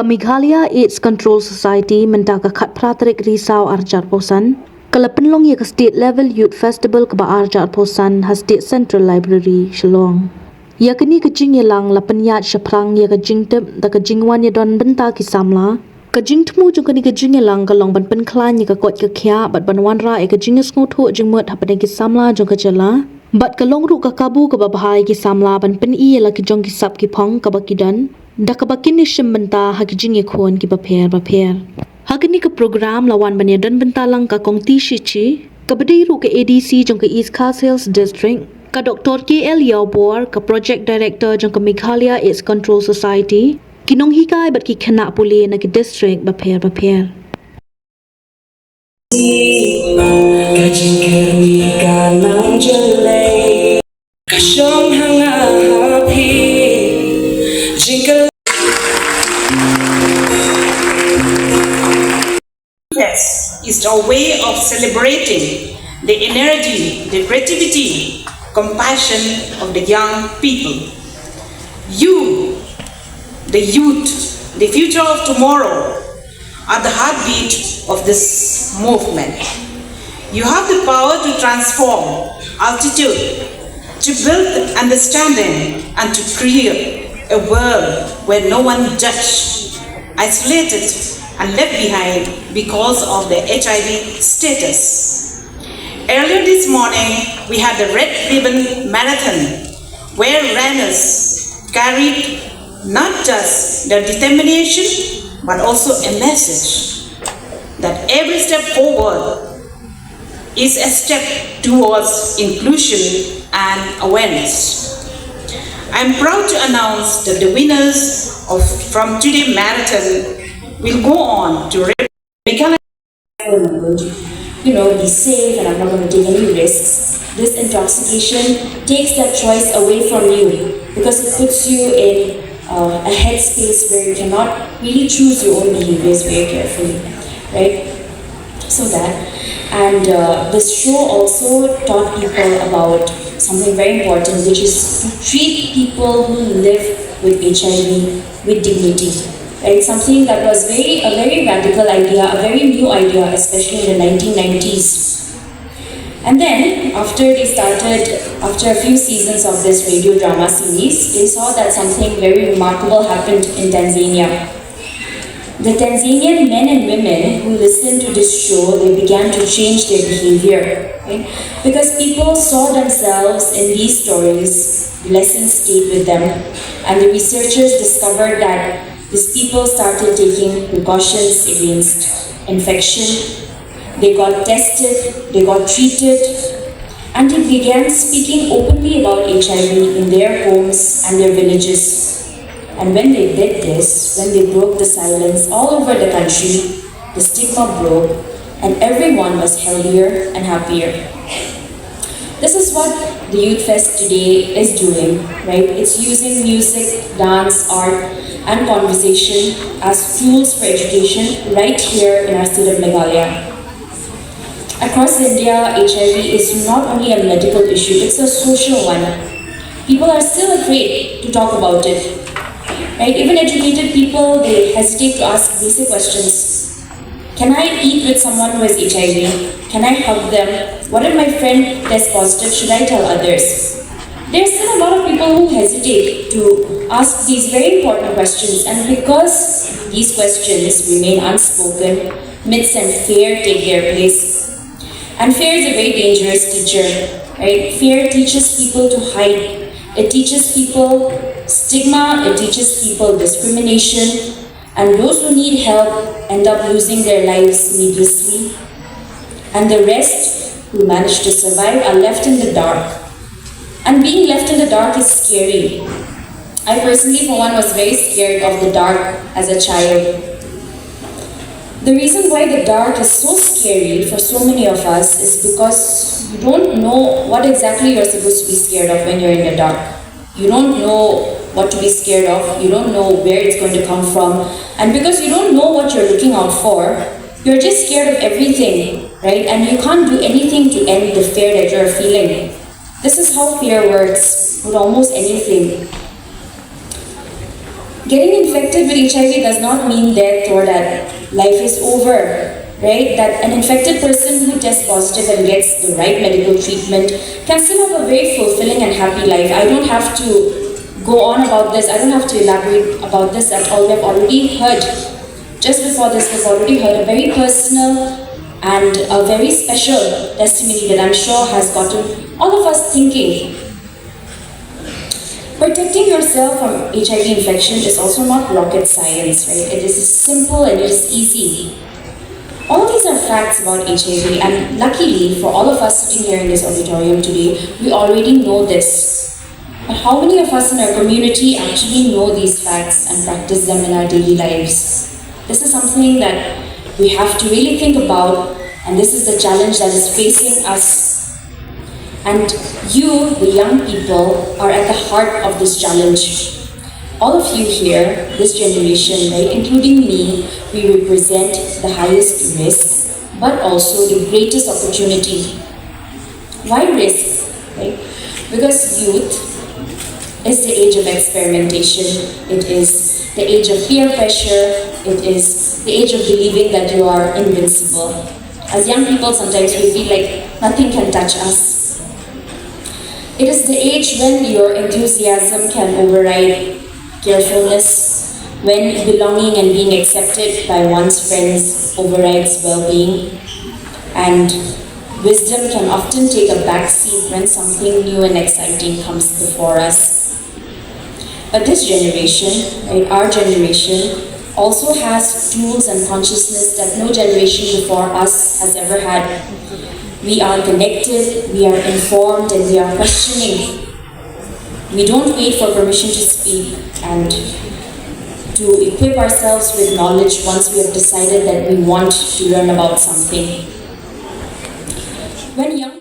Meghalaya AIDS Control Society mentaka khat pratrik risau arjar posan. Kala Pynlong ya state level youth festival ka arjar posan ha state central library Shillong. Ya kini kejing yelang la penyat syaprang ya kejing tep da kejing wan ya don benta ki samla. Kejing temu jung kani kejing yelang kalong ban pen klan ya ka kot ka khya bat ban wan ra e kejing snotho jung mut ha pen ki samla jung ka jala. Bat kalong ru ka kabu ka bahai ki samla ban pen I la ki jong ki sap ki phong ka bakidan. Da kabakin ni shimbenta hakijing ikhon ki baper. Hakini ka program lawan banya dan bentalang ka kongti shichi, kabadai ru ka ADC jong ka East Coast Hills District, ka Dr. KL Yaubor ka Project Director jong ka Meghalaya AIDS Control Society, kinong hikay bat ki khana puli na ki district baper. Kajing kerwi kanang jelay kasyong hangahapi jingkel. Is a way of celebrating the energy, the creativity, compassion of the young people. You, the youth, the future of tomorrow, are the heartbeat of this movement. You have the power to transform altitude, to build understanding, and to create a world where no one judged, isolated, and left behind because of their HIV status. Earlier this morning, we had the Red Ribbon Marathon, where runners carried not just their determination, but also a message that every step forward is a step towards inclusion and awareness. I'm proud to announce that the winners from today's marathon will go on to Meghalaya. Be safe and I'm not going to take any risks. This intoxication takes that choice away from you because it puts you in a headspace where you cannot really choose your own behaviors very carefully, right? So that, and this show also taught people about something very important, which is to treat people who live with HIV with dignity. Right? Something that was a very radical idea, a very new idea, especially in the 1990s. And then, after a few seasons of this radio drama series, they saw that something very remarkable happened in Tanzania. The Tanzanian men and women who listened to this show, they began to change their behavior. Right? Because people saw themselves in these stories, lessons stayed with them, and the researchers discovered that these people started taking precautions against infection. They got tested, they got treated, and they began speaking openly about HIV in their homes and their villages. And when they did this, when they broke the silence all over the country, the stigma broke and everyone was healthier and happier. This is what the Youth Fest today is doing, right? It's using music, dance, art, and conversation as tools for education right here in our state of Meghalaya. Across India, HIV is not only a medical issue, it's a social one. People are still afraid to talk about it. Right? Even educated people, they hesitate to ask basic questions. Can I eat with someone who has HIV? Can I hug them? What if my friend tests positive? Should I tell others? There's still a lot of people who hesitate to ask these very important questions, and because these questions remain unspoken, myths and fear take their place. And fear is a very dangerous teacher, right? Fear teaches people to hide. It teaches people stigma, it teaches people discrimination, and those who need help end up losing their lives needlessly. And the rest who manage to survive are left in the dark. And being left in the dark is scary. I personally, for one, was very scared of the dark as a child. The reason why the dark is so scary for so many of us is because you don't know what exactly you're supposed to be scared of when you're in the dark. You don't know what to be scared of, you don't know where it's going to come from, and because you don't know what you're looking out for, you're just scared of everything, right? And you can't do anything to end the fear that you're feeling. This is how fear works with almost anything. Getting infected with HIV does not mean death or that life is over, right? That an infected person who tests positive and gets the right medical treatment can still have a very fulfilling and happy life. I don't have to go on about this. I don't have to elaborate about this at all. We've already heard, just before this, we've already heard a very personal and a very special testimony that I'm sure has gotten all of us thinking. Protecting yourself from HIV infection is also not rocket science, right? It is simple and it is easy. All these are facts about HIV, and luckily for all of us sitting here in this auditorium today, we already know this. But how many of us in our community actually know these facts and practice them in our daily lives? This is something that we have to really think about, and this is the challenge that is facing us. And you, the young people, are at the heart of this challenge. All of you here, this generation, right, including me, we represent the highest risk, but also the greatest opportunity. Why risk? Right? Because youth is the age of experimentation. It is the age of peer pressure. It is the age of believing that you are invincible. As young people, sometimes we feel like nothing can touch us. It is the age when your enthusiasm can override carefulness, when belonging and being accepted by one's friends overrides well-being, and wisdom can often take a backseat when something new and exciting comes before us. But this generation, right, our generation, also has tools and consciousness that no generation before us has ever had. We are connected, we are informed, and we are questioning. We don't wait for permission to speak and to equip ourselves with knowledge once we have decided that we want to learn about something. When young